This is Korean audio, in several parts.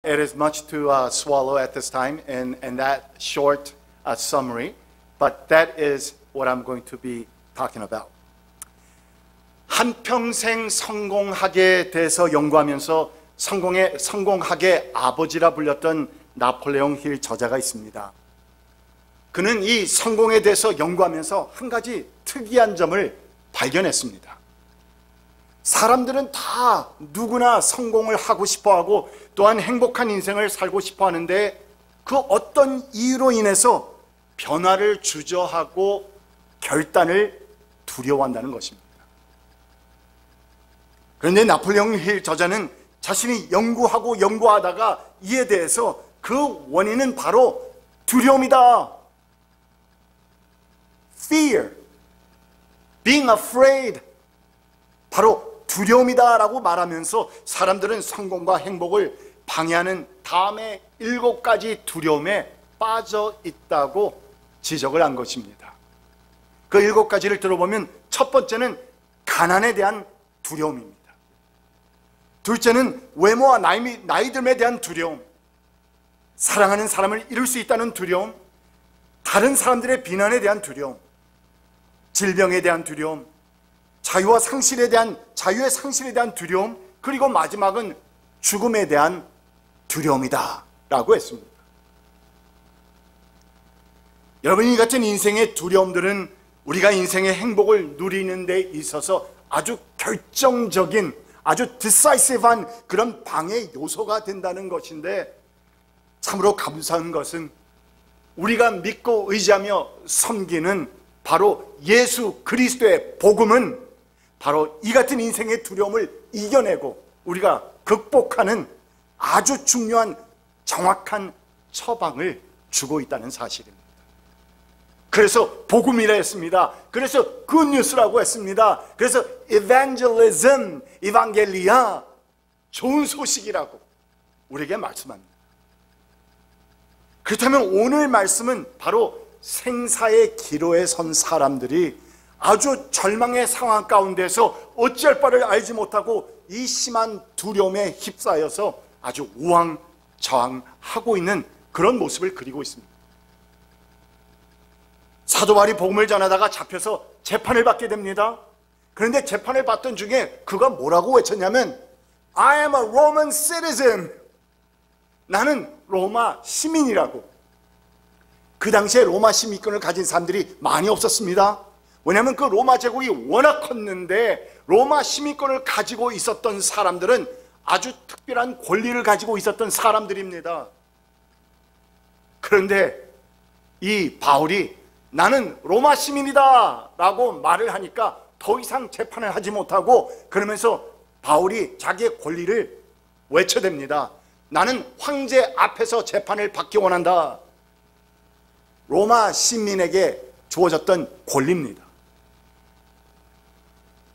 It is much to swallow at this time in that short summary, but that is what I'm going to be talking about. 한평생 성공학에 대해서 연구하면서 성공학의 아버지라 불렸던 나폴레옹 힐 저자가 있습니다. 그는 이 성공에 대해서 연구하면서 한 가지 특이한 점을 발견했습니다. 사람들은 다 누구나 성공을 하고 싶어하고 또한 행복한 인생을 살고 싶어 하는데 그 어떤 이유로 인해서 변화를 주저하고 결단을 두려워한다는 것입니다. 그런데 나폴레옹 힐 저자는 자신이 연구하다가 이에 대해서 그 원인은 바로 두려움이다. Fear, being afraid, 바로 두려움이다 라고 말하면서 사람들은 성공과 행복을 방해하는 다음에 7가지 두려움에 빠져 있다고 지적을 한 것입니다. 그 7가지를 들어보면 첫 번째는 가난에 대한 두려움입니다. 둘째는 외모와 나이듦에 대한 두려움, 사랑하는 사람을 잃을 수 있다는 두려움, 다른 사람들의 비난에 대한 두려움, 질병에 대한 두려움, 자유의 상실에 대한 두려움, 그리고 마지막은 죽음에 대한 두려움이다 라고 했습니다. 여러분, 이 같은 인생의 두려움들은 우리가 인생의 행복을 누리는 데 있어서 아주 결정적인, 아주 decisive한 그런 방해 요소가 된다는 것인데, 참으로 감사한 것은 우리가 믿고 의지하며 섬기는 바로 예수 그리스도의 복음은 바로 이 같은 인생의 두려움을 이겨내고 우리가 극복하는 아주 중요한 정확한 처방을 주고 있다는 사실입니다. 그래서 복음이라 했습니다. 그래서 굿뉴스라고 했습니다. 그래서 evangelism, evangelia, 좋은 소식이라고 우리에게 말씀합니다. 그렇다면 오늘 말씀은 바로 생사의 기로에 선 사람들이 아주 절망의 상황 가운데서 어찌할 바를 알지 못하고 이 심한 두려움에 휩싸여서 아주 우왕좌왕하고 있는 그런 모습을 그리고 있습니다. 사도 바울이 복음을 전하다가 잡혀서 재판을 받게 됩니다. 그런데 재판을 받던 중에 그가 뭐라고 외쳤냐면 I am a Roman citizen. 나는 로마 시민이라고. 그 당시에 로마 시민권을 가진 사람들이 많이 없었습니다. 왜냐하면 그 로마 제국이 워낙 컸는데 로마 시민권을 가지고 있었던 사람들은 아주 특별한 권리를 가지고 있었던 사람들입니다. 그런데 이 바울이 나는 로마 시민이다 라고 말을 하니까 더 이상 재판을 하지 못하고, 그러면서 바울이 자기의 권리를 외쳐댑니다. 나는 황제 앞에서 재판을 받기 원한다. 로마 시민에게 주어졌던 권리입니다.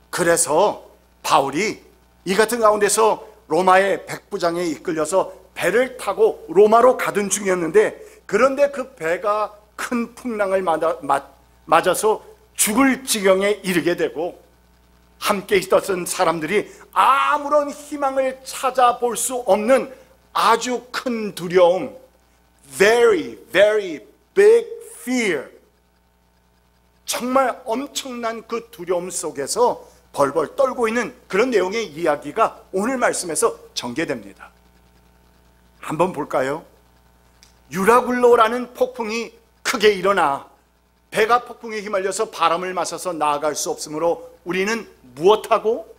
그래서 바울이 이 같은 가운데서 로마의 백부장에 이끌려서 배를 타고 로마로 가던 중이었는데, 그런데 그 배가 큰 풍랑을 맞아서 죽을 지경에 이르게 되고, 함께 있었던 사람들이 아무런 희망을 찾아볼 수 없는 아주 큰 두려움, very, very big fear, 정말 엄청난 그 두려움 속에서 벌벌 떨고 있는 그런 내용의 이야기가 오늘 말씀에서 전개됩니다. 한번 볼까요? 유라굴로라는 폭풍이 크게 일어나 배가 폭풍에 휘말려서 바람을 맞아서 나아갈 수 없으므로 우리는 무엇하고?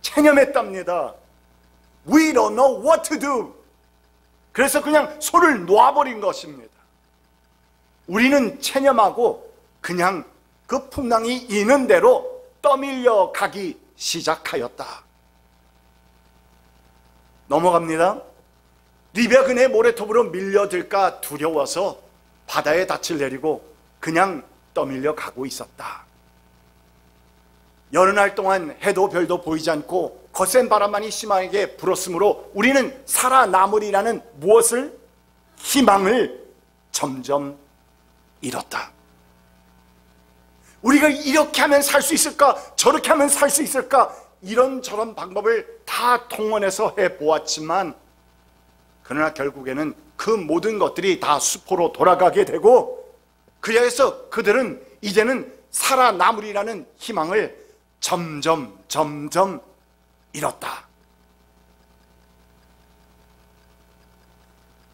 체념했답니다. We don't know what to do. 그래서 그냥 손을 놓아버린 것입니다. 우리는 체념하고 그냥 그 풍랑이 이는 대로 떠밀려 가기 시작하였다. 넘어갑니다. 리비아 근해의 모래톱으로 밀려들까 두려워서 바다에 닻을 내리고 그냥 떠밀려 가고 있었다. 여러 날 동안 해도 별도 보이지 않고 거센 바람만이 심하게 불었으므로 우리는 살아남으리라는 무엇을? 희망을 점점 잃었다. 우리가 이렇게 하면 살 수 있을까? 저렇게 하면 살 수 있을까? 이런저런 방법을 다 동원해서 해보았지만 그러나 결국에는 그 모든 것들이 다 수포로 돌아가게 되고, 그래서 그들은 이제는 살아남으리라는 희망을 점점 잃었다.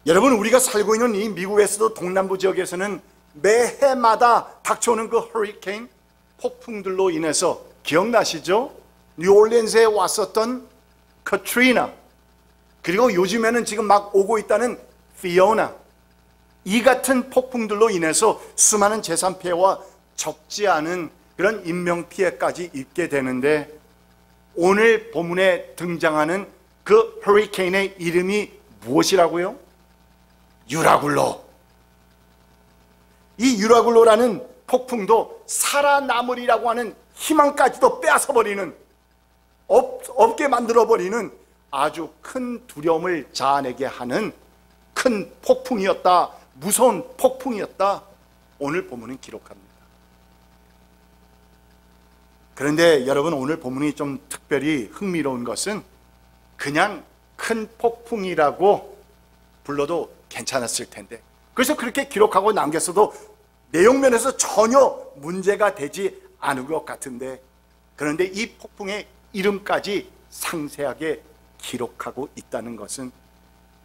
여러분, 우리가 살고 있는 이 미국에서도 동남부 지역에서는 매해마다 닥쳐오는 그 허리케인 폭풍들로 인해서, 기억나시죠? 뉴올리언스에 왔었던 카트리나, 그리고 요즘에는 지금 막 오고 있다는 피오나, 이 같은 폭풍들로 인해서 수많은 재산 피해와 적지 않은 그런 인명피해까지 입게 되는데, 오늘 본문에 등장하는 그 허리케인의 이름이 무엇이라고요? 유라굴로. 이 유라굴로라는 폭풍도 살아남으리라고 하는 희망까지도 빼앗아버리는, 없게 만들어버리는 아주 큰 두려움을 자아내게 하는 큰 폭풍이었다, 무서운 폭풍이었다, 오늘 본문은 기록합니다. 그런데 여러분, 오늘 본문이 좀 특별히 흥미로운 것은 그냥 큰 폭풍이라고 불러도 괜찮았을 텐데, 그래서 그렇게 기록하고 남겼어도 내용면에서 전혀 문제가 되지 않을 것 같은데, 그런데 이 폭풍의 이름까지 상세하게 기록하고 있다는 것은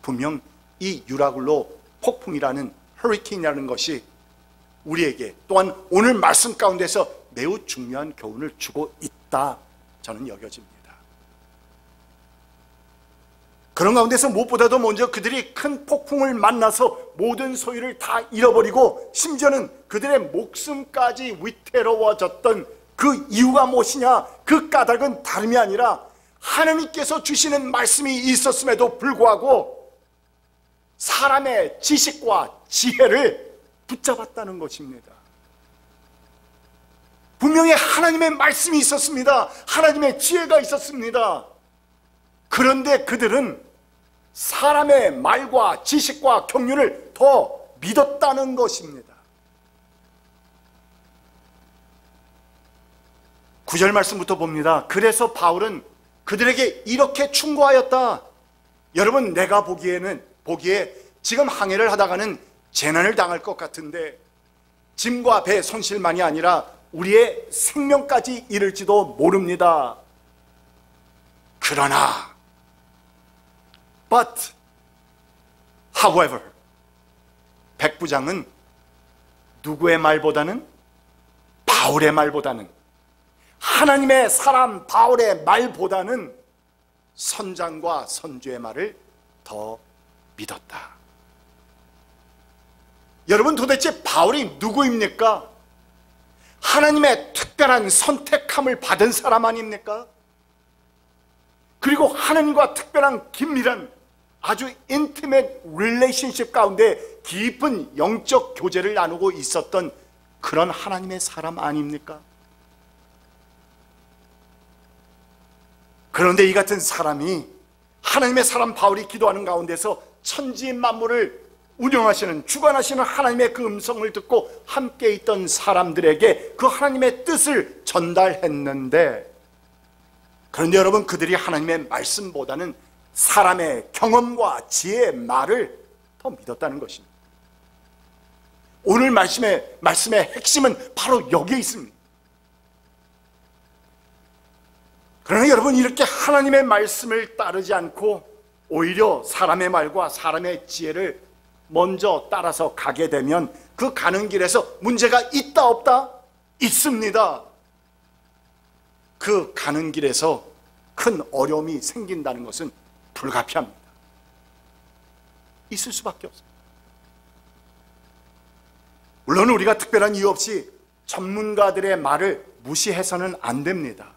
분명 이 유라굴로 폭풍이라는 허리케인이라는 것이 우리에게 또한 오늘 말씀 가운데서 매우 중요한 교훈을 주고 있다, 저는 여겨집니다. 그런 가운데서 무엇보다도 먼저 그들이 큰 폭풍을 만나서 모든 소유를 다 잃어버리고 심지어는 그들의 목숨까지 위태로워졌던 그 이유가 무엇이냐? 그 까닭은 다름이 아니라 하나님께서 주시는 말씀이 있었음에도 불구하고 사람의 지식과 지혜를 붙잡았다는 것입니다. 분명히 하나님의 말씀이 있었습니다. 하나님의 지혜가 있었습니다. 그런데 그들은 사람의 말과 지식과 경륜을 더 믿었다는 것입니다. 9절 말씀부터 봅니다. 그래서 바울은 그들에게 이렇게 충고하였다. 여러분, 내가 보기에 지금 항해를 하다가는 재난을 당할 것 같은데 짐과 배 손실만이 아니라 우리의 생명까지 잃을지도 모릅니다. 그러나 But, however, 백부장은 누구의 말보다는, 바울의 말보다는, 하나님의 사람 바울의 말보다는 선장과 선주의 말을 더 믿었다. 여러분, 도대체 바울이 누구입니까? 하나님의 특별한 선택함을 받은 사람 아닙니까? 그리고 하나님과 특별한 긴밀한 아주 인티메트 릴레이션십 가운데 깊은 영적 교제를 나누고 있었던 그런 하나님의 사람 아닙니까? 그런데 이 같은 사람이, 하나님의 사람 바울이 기도하는 가운데서 천지 만물을 운영하시는, 주관하시는 하나님의 그 음성을 듣고 함께 있던 사람들에게 그 하나님의 뜻을 전달했는데, 그런데 여러분, 그들이 하나님의 말씀보다는 사람의 경험과 지혜의 말을 더 믿었다는 것입니다. 오늘 말씀의 핵심은 바로 여기에 있습니다. 그러나 여러분, 이렇게 하나님의 말씀을 따르지 않고 오히려 사람의 말과 사람의 지혜를 먼저 따라서 가게 되면 그 가는 길에서 문제가 있다 없다? 있습니다. 그 가는 길에서 큰 어려움이 생긴다는 것은 불가피합니다. 있을 수밖에 없습니다. 물론 우리가 특별한 이유 없이 전문가들의 말을 무시해서는 안 됩니다.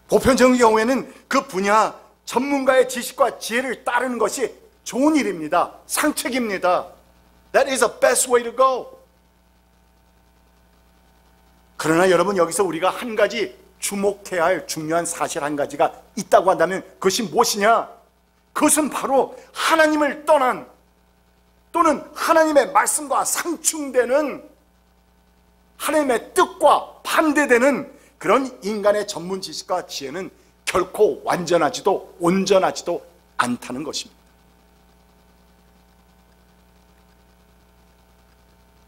보편적인 경우에는 그 분야 전문가의 지식과 지혜를 따르는 것이 좋은 일입니다. 상책입니다. That is the best way to go. 그러나 여러분, 여기서 우리가 한 가지 주목해야 할 중요한 사실 한 가지가 있다고 한다면 그것이 무엇이냐? 그것은 바로 하나님을 떠난, 또는 하나님의 말씀과 상충되는, 하나님의 뜻과 반대되는 그런 인간의 전문 지식과 지혜는 결코 완전하지도 온전하지도 않다는 것입니다.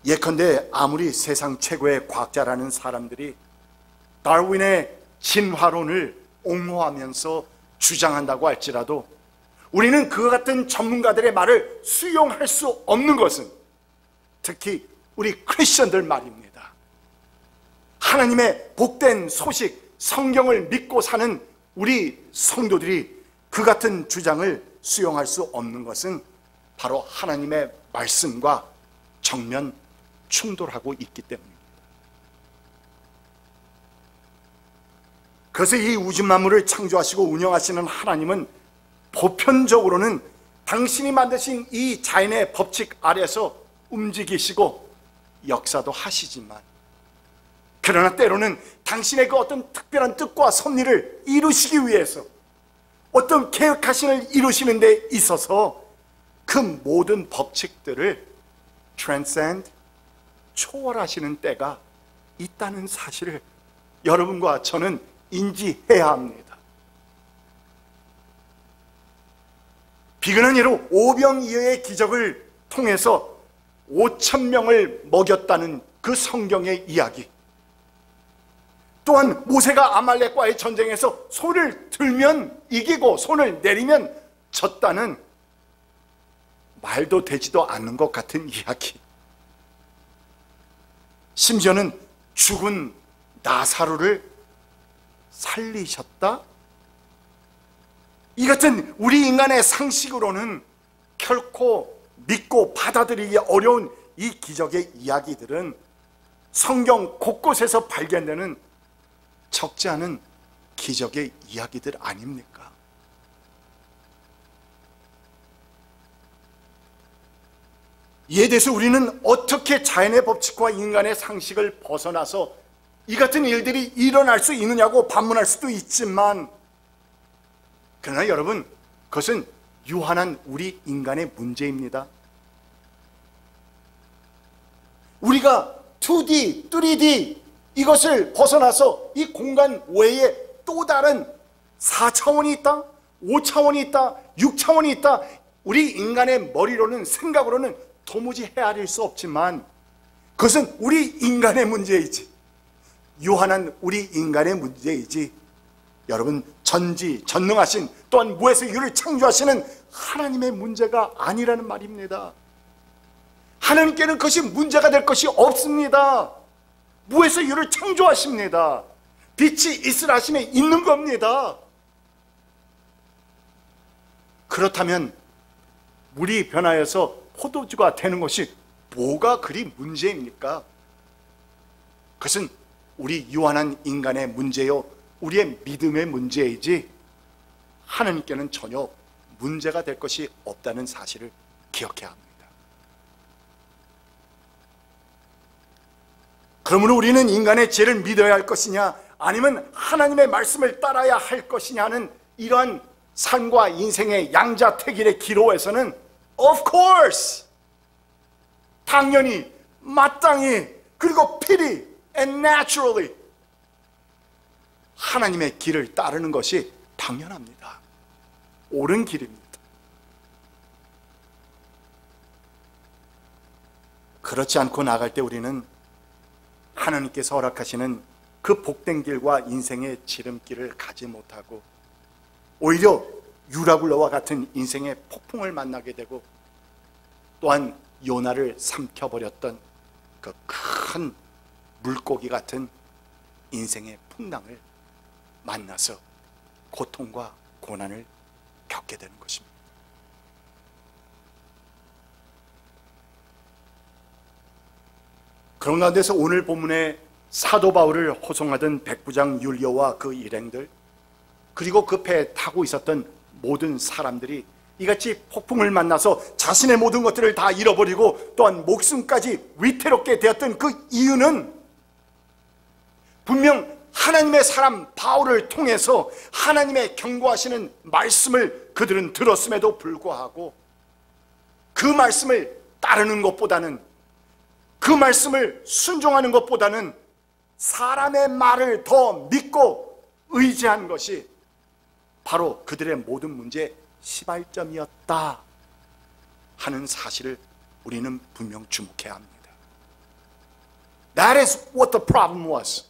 예컨대 아무리 세상 최고의 과학자라는 사람들이 다윈의 진화론을 옹호하면서 주장한다고 할지라도 우리는 그와 같은 전문가들의 말을 수용할 수 없는 것은 특히 우리 크리스천들 말입니다. 하나님의 복된 소식, 성경을 믿고 사는 우리 성도들이 그 같은 주장을 수용할 수 없는 것은 바로 하나님의 말씀과 정면 충돌하고 있기 때문입니다. 그래서 이 우주 만물을 창조하시고 운영하시는 하나님은 보편적으로는 당신이 만드신 이 자연의 법칙 아래서 움직이시고 역사도 하시지만, 그러나 때로는 당신의 그 어떤 특별한 뜻과 섭리를 이루시기 위해서 어떤 계획하신을 이루시는 데 있어서 그 모든 법칙들을 transcend, 초월하시는 때가 있다는 사실을 여러분과 저는 인지해야 합니다. 비근한 예로 오병이어의 기적을 통해서 5,000명을 먹였다는 그 성경의 이야기, 또한 모세가 아말렉과의 전쟁에서 손을 들면 이기고 손을 내리면 졌다는 말도 되지도 않는 것 같은 이야기, 심지어는 죽은 나사로를 살리셨다? 이 같은 우리 인간의 상식으로는 결코 믿고 받아들이기 어려운 이 기적의 이야기들은 성경 곳곳에서 발견되는 적지 않은 기적의 이야기들 아닙니까? 이에 대해서 우리는 어떻게 자연의 법칙과 인간의 상식을 벗어나서 이 같은 일들이 일어날 수 있느냐고 반문할 수도 있지만, 그러나 여러분, 그것은 유한한 우리 인간의 문제입니다. 우리가 2D, 3D 이것을 벗어나서 이 공간 외에 또 다른 4차원이 있다, 5차원이 있다, 6차원이 있다, 우리 인간의 머리로는, 생각으로는 도무지 헤아릴 수 없지만 그것은 우리 인간의 문제이지, 유한한 우리 인간의 문제이지, 여러분, 전지전능하신 또한 무에서 유를 창조하시는 하나님의 문제가 아니라는 말입니다. 하나님께는 그것이 문제가 될 것이 없습니다. 무에서 유를 창조하십니다. 빛이 있으라 하심에 있는 겁니다. 그렇다면 물이 변하여서 포도주가 되는 것이 뭐가 그리 문제입니까? 그것은 우리 유한한 인간의 문제요, 우리의 믿음의 문제이지 하나님께는 전혀 문제가 될 것이 없다는 사실을 기억해야 합니다. 그러므로 우리는 인간의 죄를 믿어야 할 것이냐 아니면 하나님의 말씀을 따라야 할 것이냐는 이러한 삶과 인생의 양자택일의 기로에서는 of course, 당연히, 마땅히, 그리고 필히 and naturally 하나님의 길을 따르는 것이 당연합니다. 옳은 길입니다. 그렇지 않고 나갈 때 우리는 하나님께서 허락하시는 그 복된 길과 인생의 지름길을 가지 못하고 오히려 유라굴로와 같은 인생의 폭풍을 만나게 되고, 또한 요나를 삼켜버렸던 그 큰 물고기 같은 인생의 풍랑을 만나서 고통과 고난을 겪게 되는 것입니다. 그런 가운데서 오늘 본문에 사도 바울을 호송하던 백부장 율리오와 그 일행들, 그리고 그 배에 타고 있었던 모든 사람들이 이같이 폭풍을 만나서 자신의 모든 것들을 다 잃어버리고 또한 목숨까지 위태롭게 되었던 그 이유는 분명 하나님의 사람 바울을 통해서 하나님의 경고하시는 말씀을 그들은 들었음에도 불구하고 그 말씀을 따르는 것보다는, 그 말씀을 순종하는 것보다는 사람의 말을 더 믿고 의지한 것이 바로 그들의 모든 문제의 시발점이었다 하는 사실을 우리는 분명 주목해야 합니다. That is what the problem was.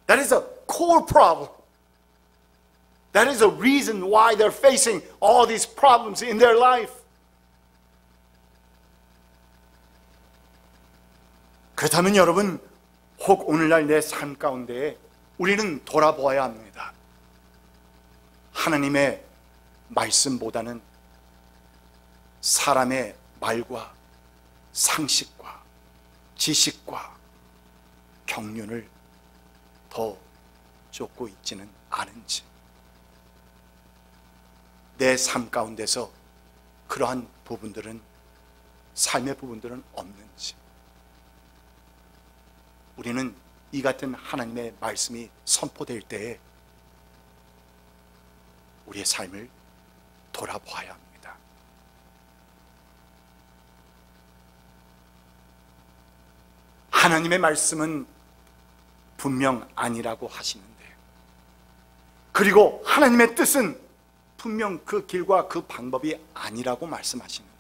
That is a core problem. That is the reason why they're facing all these problems in their life. 그렇다면 여러분, 혹 오늘날 내 삶 가운데 우리는 돌아보아야 합니다. 하나님의 말씀보다는 사람의 말과 상식과 지식과 경륜을 더 쫓고 있지는 않은지, 내 삶 가운데서 그러한 부분들은, 삶의 부분들은 없는지, 우리는 이 같은 하나님의 말씀이 선포될 때에 우리의 삶을 돌아봐야 합니다. 하나님의 말씀은 분명 아니라고 하시는데, 그리고 하나님의 뜻은 분명 그 길과 그 방법이 아니라고 말씀하시는데,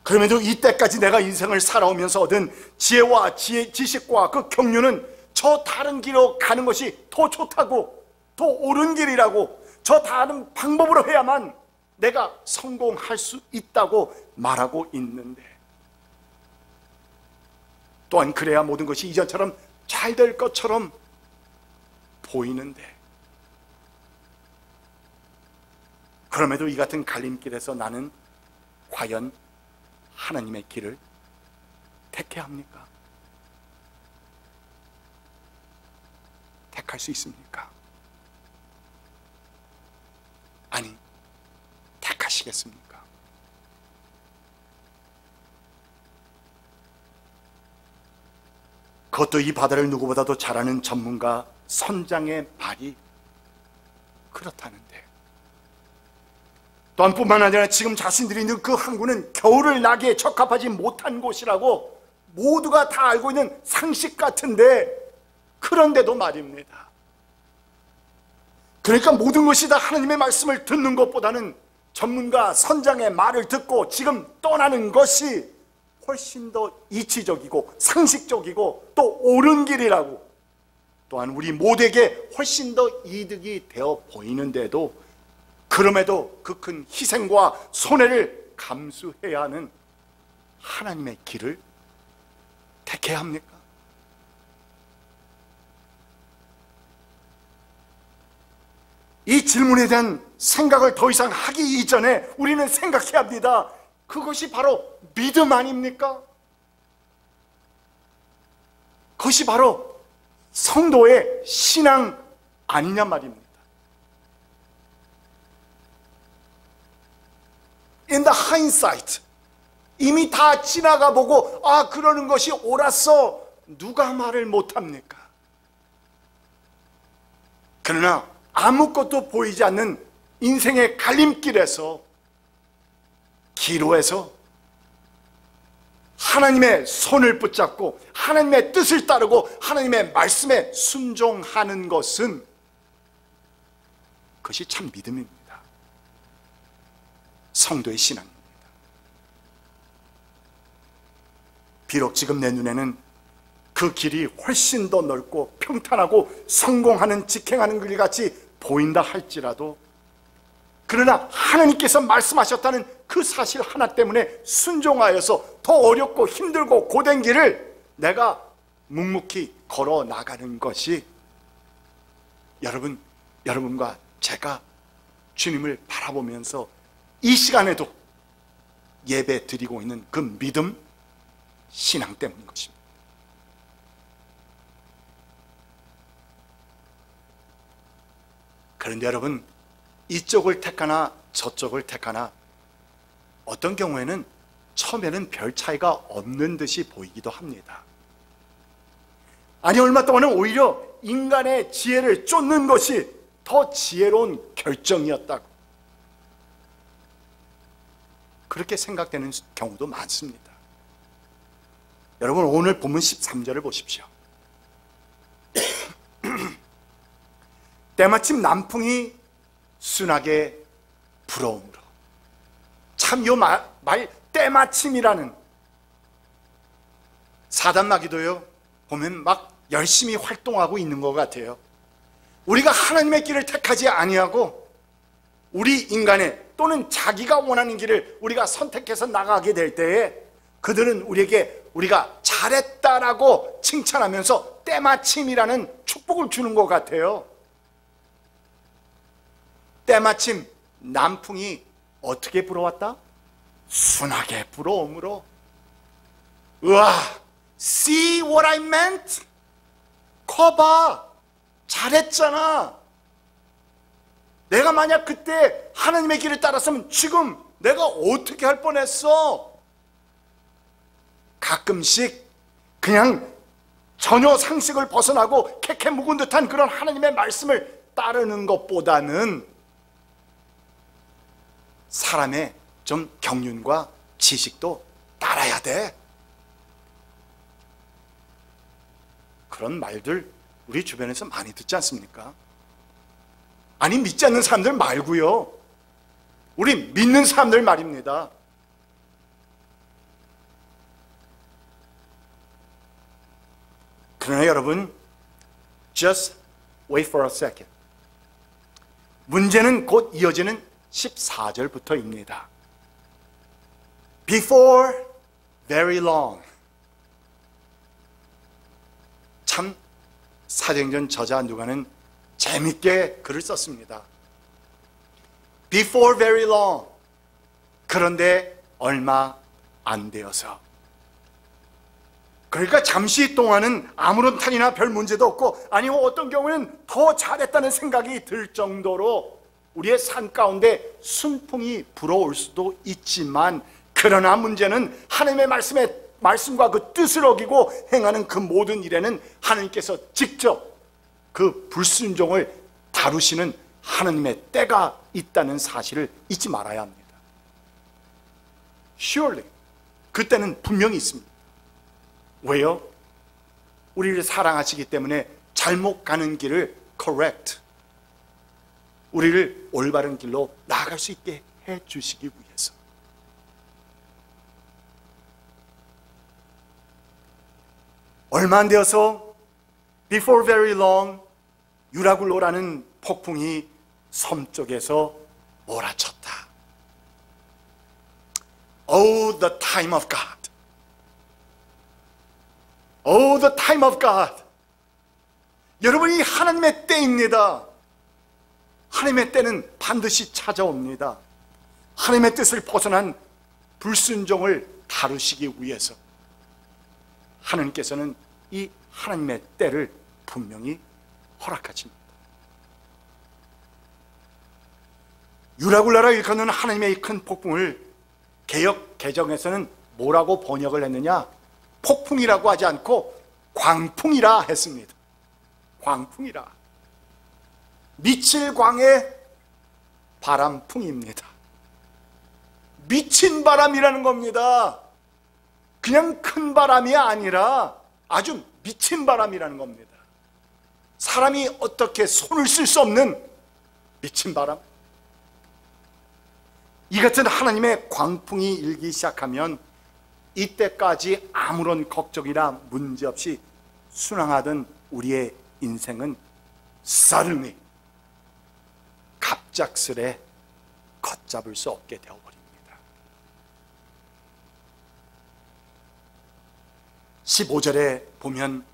그럼에도 이때까지 내가 인생을 살아오면서 얻은 지혜와 지식과 그 경륜은 저 다른 길로 가는 것이 더 좋다고, 더 옳은 길이라고, 저 다른 방법으로 해야만 내가 성공할 수 있다고 말하고 있는데, 또한 그래야 모든 것이 이전처럼 잘 될 것처럼 보이는데, 그럼에도 이 같은 갈림길에서 나는 과연 하나님의 길을 택해야 합니까? 택할 수 있습니까? 아니, 택하시겠습니까? 그것도 이 바다를 누구보다도 잘 아는 전문가 선장의 말이 그렇다는데, 또한 뿐만 아니라 지금 자신들이 있는 그 항구는 겨울을 나기에 적합하지 못한 곳이라고 모두가 다 알고 있는 상식 같은데, 그런데도 말입니다. 그러니까 모든 것이 다 하나님의 말씀을 듣는 것보다는 전문가 선장의 말을 듣고 지금 떠나는 것이 훨씬 더 이치적이고 상식적이고 또 옳은 길이라고, 또한 우리 모두에게 훨씬 더 이득이 되어 보이는데도, 그럼에도 그 큰 희생과 손해를 감수해야 하는 하나님의 길을 택해야 합니까? 이 질문에 대한 생각을 더 이상 하기 이전에 우리는 생각해야 합니다. 그것이 바로 믿음 아닙니까? 그것이 바로 성도의 신앙 아니냐 말입니다. In the hindsight, 이미 다 지나가 보고 아, 그러는 것이 옳았어, 누가 말을 못합니까? 그러나 아무것도 보이지 않는 인생의 갈림길에서, 기로에서 하나님의 손을 붙잡고 하나님의 뜻을 따르고 하나님의 말씀에 순종하는 것은, 그것이 참 믿음입니다. 성도의 신앙입니다. 비록 지금 내 눈에는 그 길이 훨씬 더 넓고 평탄하고 성공하는, 직행하는 길같이 보인다 할지라도, 그러나 하나님께서 말씀하셨다는 그 사실 하나 때문에 순종하여서 더 어렵고 힘들고 고된 길을 내가 묵묵히 걸어 나가는 것이, 여러분과 제가 주님을 바라보면서 이 시간에도 예배 드리고 있는 그 믿음, 신앙 때문인 것입니다. 그런데 여러분, 이쪽을 택하나 저쪽을 택하나 어떤 경우에는 처음에는 별 차이가 없는 듯이 보이기도 합니다. 아니, 얼마 동안은 오히려 인간의 지혜를 쫓는 것이 더 지혜로운 결정이었다고, 그렇게 생각되는 경우도 많습니다. 여러분 오늘 본문 13절을 보십시오. 때마침 남풍이 순하게 불어오므로. 참 요 말 때마침이라는 사단마귀도요 보면 막 열심히 활동하고 있는 것 같아요. 우리가 하나님의 길을 택하지 아니하고 우리 인간의 또는 자기가 원하는 길을 우리가 선택해서 나가게 될 때에 그들은 우리에게 우리가 잘했다라고 칭찬하면서 때마침이라는 축복을 주는 것 같아요. 때마침 남풍이 어떻게 불어왔다? 순하게 불어오므로. 우와, see what I meant? 커봐, 잘했잖아. 내가 만약 그때 하나님의 길을 따랐으면 지금 내가 어떻게 할 뻔했어? 가끔씩 그냥 전혀 상식을 벗어나고 캐캐 묵은 듯한 그런 하나님의 말씀을 따르는 것보다는 사람의 좀 경륜과 지식도 따라야 돼. 그런 말들 우리 주변에서 많이 듣지 않습니까? 아니, 믿지 않는 사람들 말고요, 우리 믿는 사람들 말입니다. 그러나 여러분, just wait for a second. 문제는 곧 이어지는 14절부터입니다. Before very long. 참 사도행전 저자 누가는 재밌게 글을 썼습니다. Before very long. 그런데 얼마 안 되어서. 그러니까 잠시 동안은 아무런 탈이나 별 문제도 없고, 아니면 어떤 경우는 더 잘했다는 생각이 들 정도로 우리의 삶 가운데 순풍이 불어올 수도 있지만, 그러나 문제는 하나님의 말씀과 그 뜻을 어기고 행하는 그 모든 일에는 하나님께서 직접 그 불순종을 다루시는 하나님의 때가 있다는 사실을 잊지 말아야 합니다. Surely 그때는 분명히 있습니다. 왜요? 우리를 사랑하시기 때문에 잘못 가는 길을 correct, 우리를 올바른 길로 나아갈 수 있게 해주시기 위해서. 얼마 안 되어서 before very long 유라굴로라는 폭풍이 섬 쪽에서 몰아쳤다. Oh, the time of God. Oh, the time of God. 여러분이 하나님의 때입니다. 하나님의 때는 반드시 찾아옵니다. 하나님의 뜻을 벗어난 불순종을 다루시기 위해서 하나님께서는 이 하나님의 때를 분명히 허락하십니다. 유라굴라라 일컫는 하나님의 이 큰 폭풍을 개역 개정에서는 뭐라고 번역을 했느냐? 폭풍이라고 하지 않고 광풍이라 했습니다. 광풍이라. 미칠 광의 바람풍입니다. 미친 바람이라는 겁니다. 그냥 큰 바람이 아니라 아주 미친 바람이라는 겁니다. 사람이 어떻게 손을 쓸 수 없는 미친 바람. 이 같은 하나님의 광풍이 일기 시작하면 이때까지 아무런 걱정이나 문제 없이 순항하던 우리의 인생은 suddenly, 갑작스레 걷잡을 수 없게 되어버립니다. 15절에 보면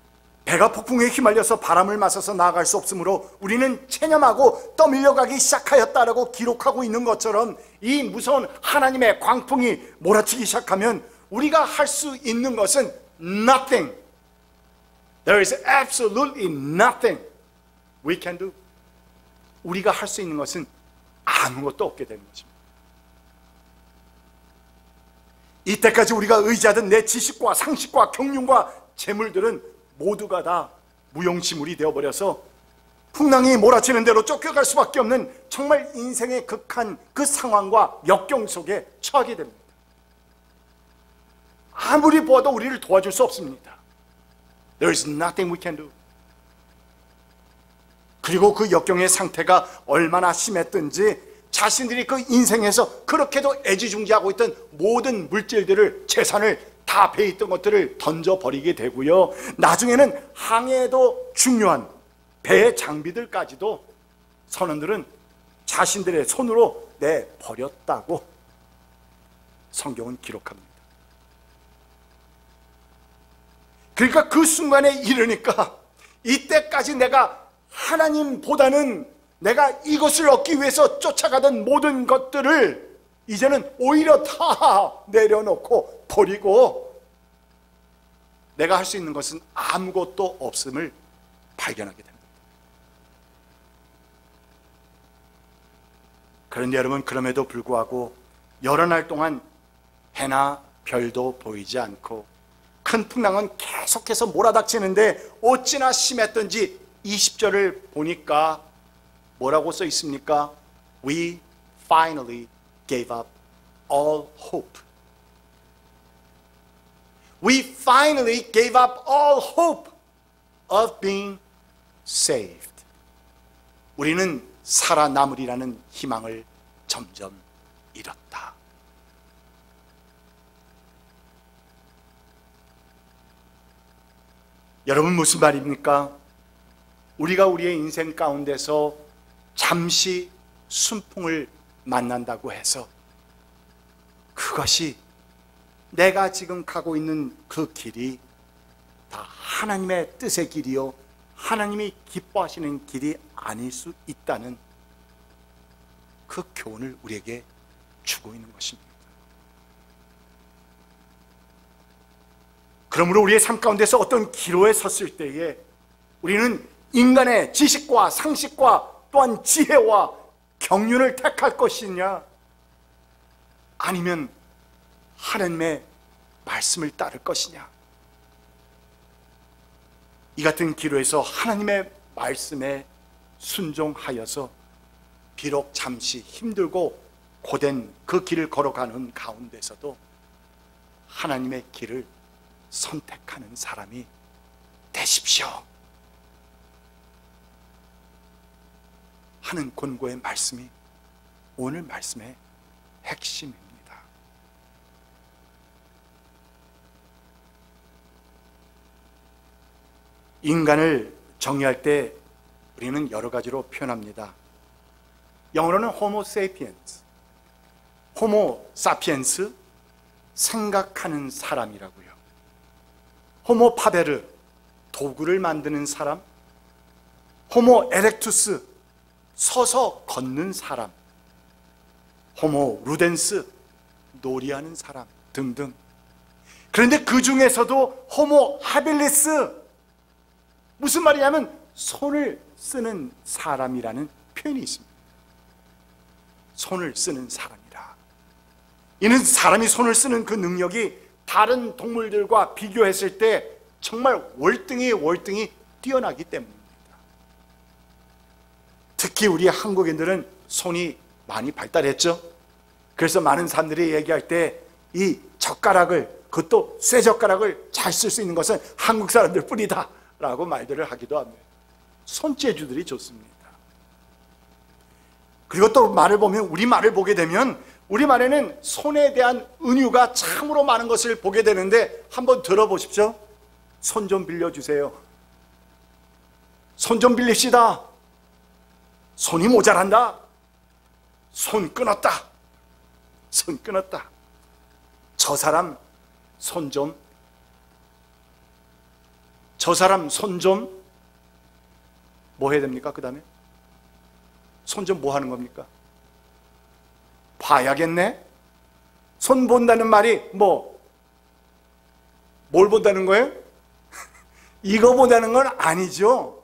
배가 폭풍에 휘말려서 바람을 맞아서 나아갈 수 없으므로 우리는 체념하고 떠밀려가기 시작하였다라고 기록하고 있는 것처럼, 이 무서운 하나님의 광풍이 몰아치기 시작하면 우리가 할 수 있는 것은 nothing. There is absolutely nothing we can do. 우리가 할 수 있는 것은 아무것도 없게 되는 것입니다. 이때까지 우리가 의지하던 내 지식과 상식과 경륜과 재물들은 모두가 다 무용지물이 되어버려서 풍랑이 몰아치는 대로 쫓겨갈 수밖에 없는 정말 인생의 극한 그 상황과 역경 속에 처하게 됩니다. 아무리 보아도 우리를 도와줄 수 없습니다. There is nothing we can do. 그리고 그 역경의 상태가 얼마나 심했든지 자신들이 그 인생에서 그렇게도 애지중지하고 있던 모든 물질들을, 재산을, 다 배에 있던 것들을 던져버리게 되고요. 나중에는 항해에도 중요한 배의 장비들까지도 선원들은 자신들의 손으로 내버렸다고 성경은 기록합니다. 그러니까 그 순간에 이르니까 이때까지 내가 하나님보다는 내가 이것을 얻기 위해서 쫓아가던 모든 것들을 이제는 오히려 다 내려놓고 버리고 내가 할 수 있는 것은 아무것도 없음을 발견하게 됩니다. 그런데 여러분, 그럼에도 불구하고 여러 날 동안 해나 별도 보이지 않고 큰 풍랑은 계속해서 몰아닥치는데 어찌나 심했던지 20절을 보니까 뭐라고 써 있습니까? We finally gave up all hope. We finally gave up all hope of being saved. 우리는 살아남으리라는 희망을 점점 잃었다. 여러분, 무슨 말입니까? 우리가 우리의 인생 가운데서 잠시 순풍을 만난다고 해서 그것이 내가 지금 가고 있는 그 길이 다 하나님의 뜻의 길이요, 하나님이 기뻐하시는 길이 아닐 수 있다는 그 교훈을 우리에게 주고 있는 것입니다. 그러므로 우리의 삶 가운데서 어떤 기로에 섰을 때에 우리는 인간의 지식과 상식과 또한 지혜와 경륜을 택할 것이냐, 아니면 하나님의 말씀을 따를 것이냐. 이 같은 기로에서 하나님의 말씀에 순종하여서 비록 잠시 힘들고 고된 그 길을 걸어가는 가운데서도 하나님의 길을 선택하는 사람이 되십시오 하는 권고의 말씀이 오늘 말씀의 핵심입니다. 인간을 정의할 때 우리는 여러 가지로 표현합니다. 영어로는 호모 세피엔스, 호모 사피엔스, 생각하는 사람이라고요. 호모 파베르, 도구를 만드는 사람, 호모 에렉투스, 서서 걷는 사람, 호모 루덴스, 놀이하는 사람 등등. 그런데 그 중에서도 호모 하빌리스, 무슨 말이냐면 손을 쓰는 사람이라는 표현이 있습니다. 손을 쓰는 사람이라. 이는 사람이 손을 쓰는 그 능력이 다른 동물들과 비교했을 때 정말 월등히 뛰어나기 때문입니다. 특히 우리 한국인들은 손이 많이 발달했죠. 그래서 많은 사람들이 얘기할 때 이 젓가락을, 그것도 쇠젓가락을 잘 쓸 수 있는 것은 한국 사람들 뿐이다 라고 말들을 하기도 합니다. 손재주들이 좋습니다. 그리고 또 말을 보면, 우리말을 보게 되면 우리말에는 손에 대한 은유가 참으로 많은 것을 보게 되는데 한번 들어보십시오. 손 좀 빌려주세요. 손 좀 빌립시다. 손이 모자란다. 손 끊었다. 손 끊었다. 저 사람 손 좀, 저 사람 손 좀, 뭐 해야 됩니까? 그 다음에 손 좀 뭐 하는 겁니까? 봐야겠네? 손 본다는 말이 뭘 본다는 거예요? 이거 본다는 건 아니죠.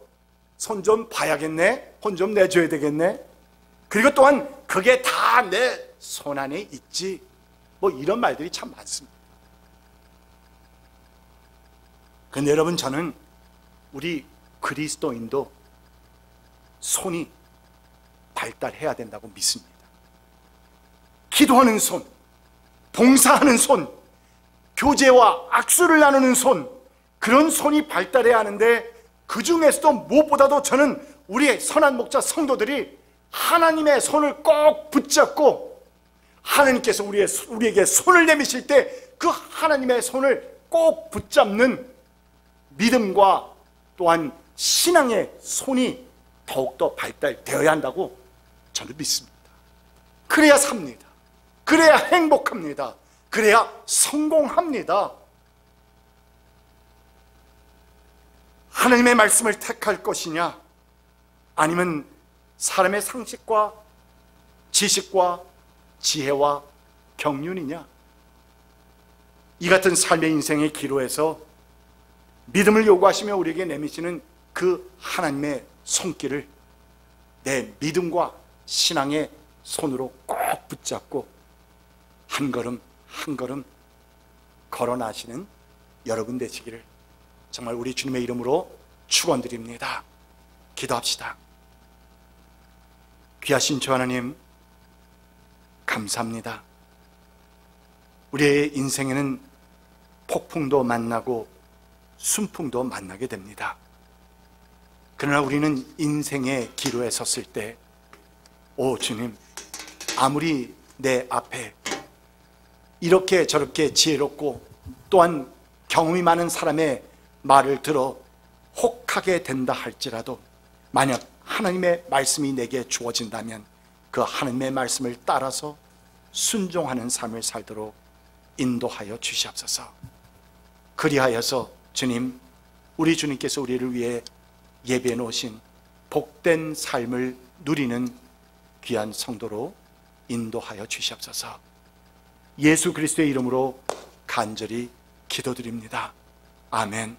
손 좀 봐야겠네? 혼 좀 내줘야 되겠네? 그리고 또한 그게 다 내 손 안에 있지, 뭐 이런 말들이 참 많습니다. 근데 여러분, 저는 우리 그리스도인도 손이 발달해야 된다고 믿습니다. 기도하는 손, 봉사하는 손, 교제와 악수를 나누는 손, 그런 손이 발달해야 하는데, 그 중에서도 무엇보다도 저는 우리의 선한 목자 성도들이 하나님의 손을 꼭 붙잡고, 하나님께서 우리에게 손을 내미실 때 그 하나님의 손을 꼭 붙잡는 믿음과 또한 신앙의 손이 더욱더 발달되어야 한다고 저는 믿습니다. 그래야 삽니다. 그래야 행복합니다. 그래야 성공합니다. 하나님의 말씀을 택할 것이냐, 아니면 사람의 상식과 지식과 지혜와 경륜이냐? 이 같은 삶의 인생의 기로에서 믿음을 요구하시며 우리에게 내미시는 그 하나님의 손길을 내 믿음과 신앙의 손으로 꼭 붙잡고 한 걸음 한 걸음 걸어 나시는 여러분 되시기를 정말 우리 주님의 이름으로 축원드립니다. 기도합시다. 귀하신 주 하나님, 감사합니다. 우리의 인생에는 폭풍도 만나고 순풍도 만나게 됩니다. 그러나 우리는 인생의 기로에 섰을 때, 오 주님, 아무리 내 앞에 이렇게 저렇게 지혜롭고 또한 경험이 많은 사람의 말을 들어 혹하게 된다 할지라도, 만약 하나님의 말씀이 내게 주어진다면 그 하나님의 말씀을 따라서 순종하는 삶을 살도록 인도하여 주시옵소서. 그리하여서 주님, 우리 주님께서 우리를 위해 예배해 놓으신 복된 삶을 누리는 귀한 성도로 인도하여 주시옵소서. 예수 그리스도의 이름으로 간절히 기도드립니다. 아멘.